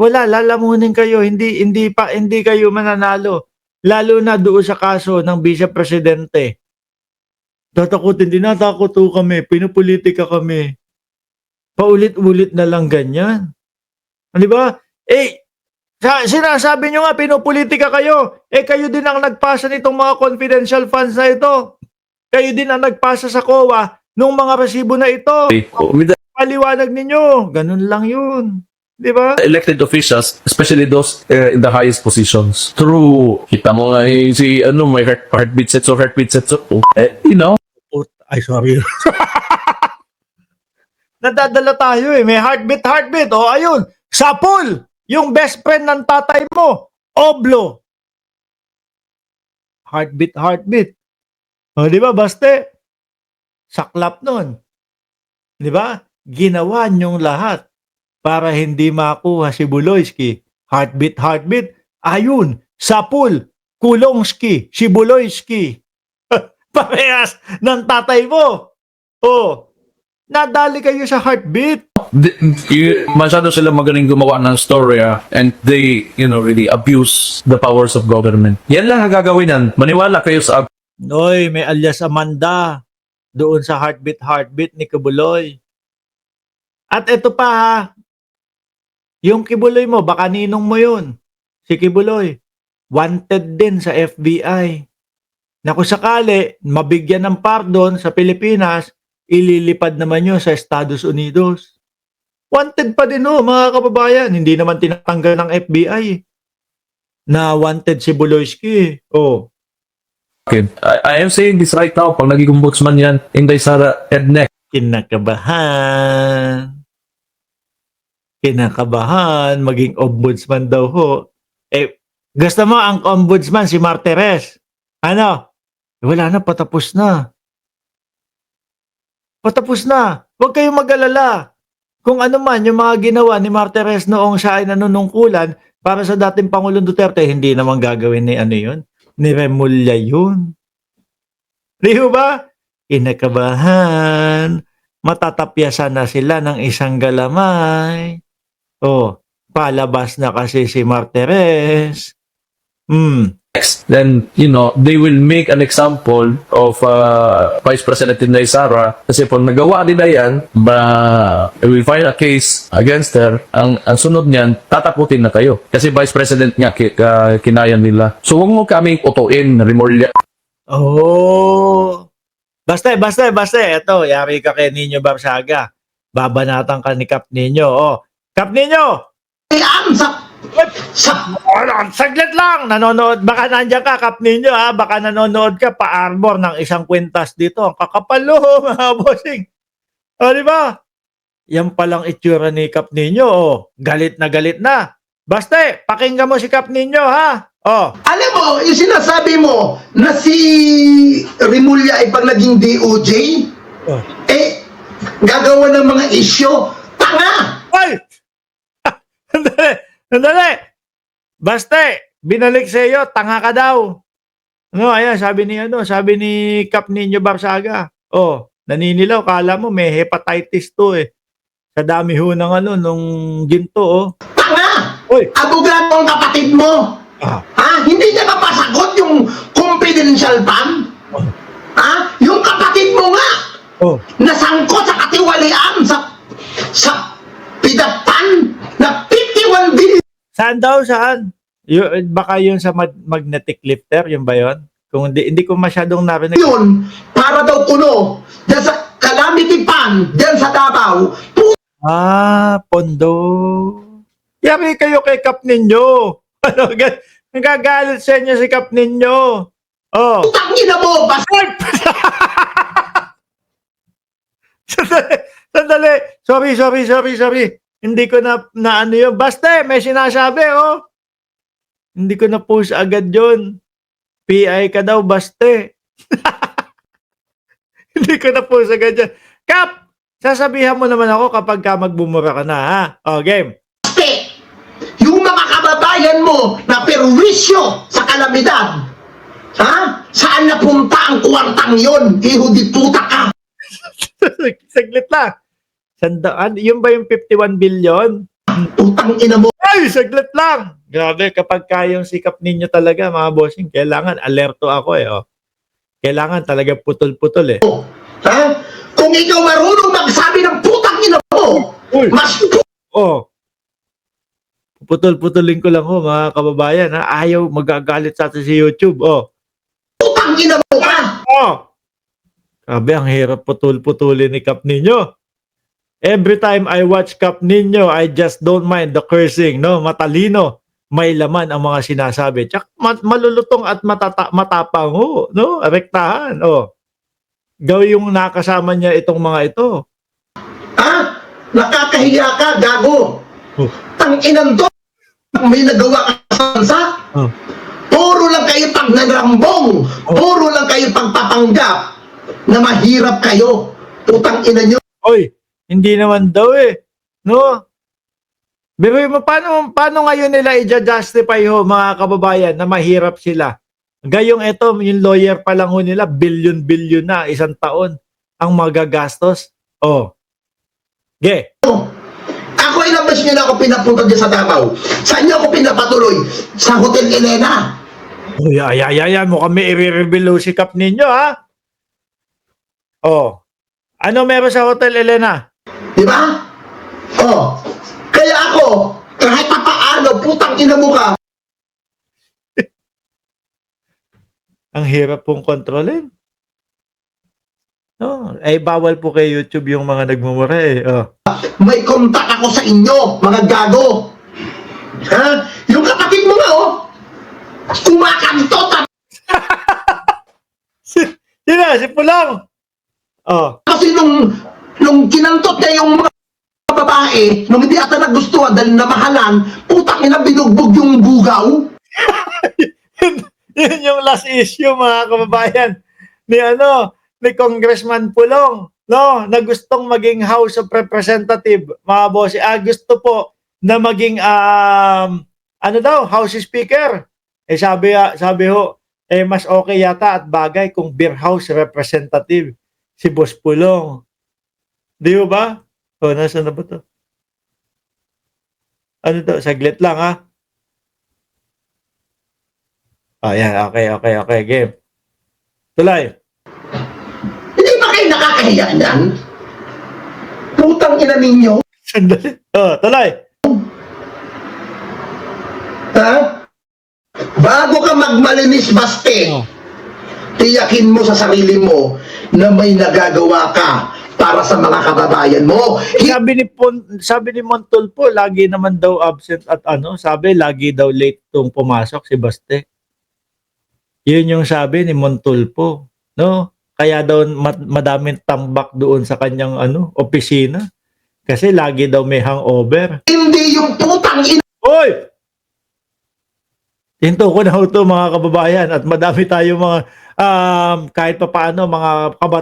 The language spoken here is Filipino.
wala, lalamunin kayo, hindi kayo mananalo. Lalo na doon sa kaso ng Vice Presidente. Tatakutin din, natakot ho kami, pinupolitika kami. Paulit-ulit na lang ganyan. Di ba? Sinasabi nyo nga, pinupolitika kayo. Kayo din ang nagpasa nitong mga confidential funds na ito. Kayo din ang nagpasa sa COA nung mga resibo na ito. With the Paliwanag ninyo. Ganun lang yun. Di ba? elected officials, especially those in the highest positions. True. Kita mo nga si may heartbeat sets. Ay, sorry. Nadadala tayo eh. May heartbeat. O, ayun. Sapul! Yung best friend ng tatay mo. Oblo. Heartbeat. O, di ba? Baste. Saklap nun. Di ba? Ginawa niyong lahat para hindi makuha si Buloyski. Heartbeat. Ayun. Sapul. Kulongski. Si Buloyski. Parehas ng tatay mo. Oh, nadali kayo sa heartbeat. Masyado sila magaling gumawa ng story and they, really abuse the powers of government. Yan lang ang gagawin yan. Maniwala kayo sa Noy, may alias Amanda doon sa heartbeat ni Kibuloy. At ito pa ha, yung Kibuloy mo, baka ninong mo yun. Si Kibuloy, wanted din sa FBI. Na kung sakali, mabigyan ng pardon sa Pilipinas, ililipad naman yun sa Estados Unidos. Wanted pa din mga kababayan. Hindi naman tinatanggal ng FBI. Na wanted si Buloyski. Oh. I am saying this right now, pag naging ombudsman yan, Inday Sara Ednek. Kinakabahan, maging ombudsman daw ho. Gusto mo ang ombudsman si Martires? Ano? Wala na, patapos na. Huwag kayong mag-alala. Kung ano man yung mga ginawa ni Martires noong siya ay nanunungkulan para sa dating Pangulong Duterte, hindi naman gagawin ni yun? Ni Remulla yun. Di ba? Kinakabahan. Matatapyasan na sila ng isang galamay. Oh, palabas na kasi si Martires. Then, they will make an example of Vice President Inday Sara kasi pag nagawa nila yan, we will file a case against her. Ang sunod niyan, tatakutin na kayo. Kasi Vice President nga, kinayan nila. So, huwag mo kaming utuin, Remulla. Oh. Basta. Ito, yari ka kay Nino Barsaga. Babanatan ka ni Kap Nino. Oh, Kap Nino! Saglit lang! Nanonood. Baka nandiyan ka, Kap Nino, ha? Baka nanonood ka pa-arbor ng isang kwintas dito. Ang kakapalo, mga bossing. O, di ba? Yan palang itsura ni Kap Nino. Oh, galit na. Basta, pakinggan mo si Kap Nino, ha? Oh. Alam mo, yung sinasabi mo na si Remulla ay pag naging DOJ, gagawa ng mga isyo, tanga! Ay! Sandali! Basta, binalik sa iyo, tanga ka daw. Ayan, sabi ni Kap Nino Barsaga. Oh, naninilaw, kala mo may hepatitis to eh. Sa dami ho ng nung ginto, oh. Tanga! Oy! Abogado ang kapatid mo! Hindi niya mapasagot yung confidential fund? Yung kapatid mo nga! Nasangkot sa katiwalian sa pidatan na 51 billion. Saan? Baka yun sa magnetic lifter, yun ba yun? Kung hindi ko masyadong narinig. Yun, para daw kuno, dyan sa calamity fund, dyan sa Davao. Pondo. Yari kayo kay Kap Ninyo. Nagagalit sa inyo si Kap Ninyo. Oh. Tangina mo, basta! Sandali. Sorry. Hindi ko na yun. Basta, may sinasabi, oh. Hindi ko na post agad yun. PI ka daw, basta. Hindi ko na post agad yun. Kap, sasabihan mo naman ako kapag magbumura ka na, ha? Oh, game. Yung mga kababayan mo na perwisyo sa kalamidad, saan napunta ang kwartang yon? Iho di puta ka! Saglit lang. Yun ba yung 51 billion? Putang ina mo! Ay! Oy, saglit lang. Grabe, kapag kayong sikap ninyo talaga, mga bossing, kailangan alerto ako eh. Oh. Kailangan talaga putol-putol eh. Ha? Kung ikaw marunong magsabi ng putang ina mo, Uy. mas Oh. Putol-putulin ko lang ho, mga kababayan. Ha? Ayaw magagalit sa atin si YouTube. Oh. putang ina mo ka. Oh. Grabe, ang hirap putol-putulin ni Cap Nino. Every time I watch Cap Nino, I just don't mind the cursing. No? Matalino. May laman ang mga sinasabi. Tsak, malulutong at matapang ho. No? Rektahan. Oh. Gawin yung nakasama niya itong mga ito. Ha? Nakakahiya ka, gago. Oh. Tanginan to. May nagawa ka sa bansa. Oh. Puro lang kayo pagnanrambong. Puro lang kayo pagpapanggap na mahirap kayo. Putang ina nyo. Oy, hindi naman daw eh. No? Pero paano ngayon nila i-justify ho, mga kababayan, na mahirap sila? Gayong ito, yung lawyer pa lang ho nila, billion-billion na, isang taon, ang magagastos. Oh. Ge. Ako ilang beses nyo na ako pinapunta dyan sa Davao. Saan nyo ako pinapatuloy? Sa Hotel Elena. Uy, ay, mukhang may i-reveal si Cap ninyo, ha? Oh. Ano meron sa Hotel Elena? Di ba? Oh. Kaya ako, kahit pa paano, putang ina mo ka. Ang hirap pong kontrolin. No, ay bawal po kay YouTube yung mga nagmumura eh. Oh. May kontak ako sa inyo, mga gago. Ha? Yung kapatid mo nga, oh. Kumakanto, Sino? Si Pulang. Oh. kasi nung kinantot niya yung mga babae, nung hindi ata nagustuhan dahil namahalan, putang ina, binugbog yung bugaw. Yun yung last issue, mga kababayan, ni Congressman Pulong, no, na gustong maging House of Representative, mga boss. Gusto po na maging House Speaker. Sabi ho, mas okay yata at bagay kung beer House Representative si Boss Pulong. Di ba? O, nasa na ba to? Ano to? Saglit lang, ha? Ayan, okay, game. Tuloy. Hindi ba kayo nakakahiya niyan? Putang ina ninyo. Sandali. Oh, tuloy. Ha? Bago ka magmalinis baste, Oh. tiyakin mo sa sarili mo na may nagagawa ka para sa mga kababayan mo. Sabi ni Montulpo, lagi naman daw absent at sabi lagi daw late tong pumasok si Baste. Yun yung sabi ni Montulpo, no? Kaya daw madaming tambak doon sa kanyang opisina kasi lagi daw may hangover. Hindi yung putang ina. Oy! Hinto ko na ito, mga kababayan, at madami tayo mga kahit pa paano mga kabataan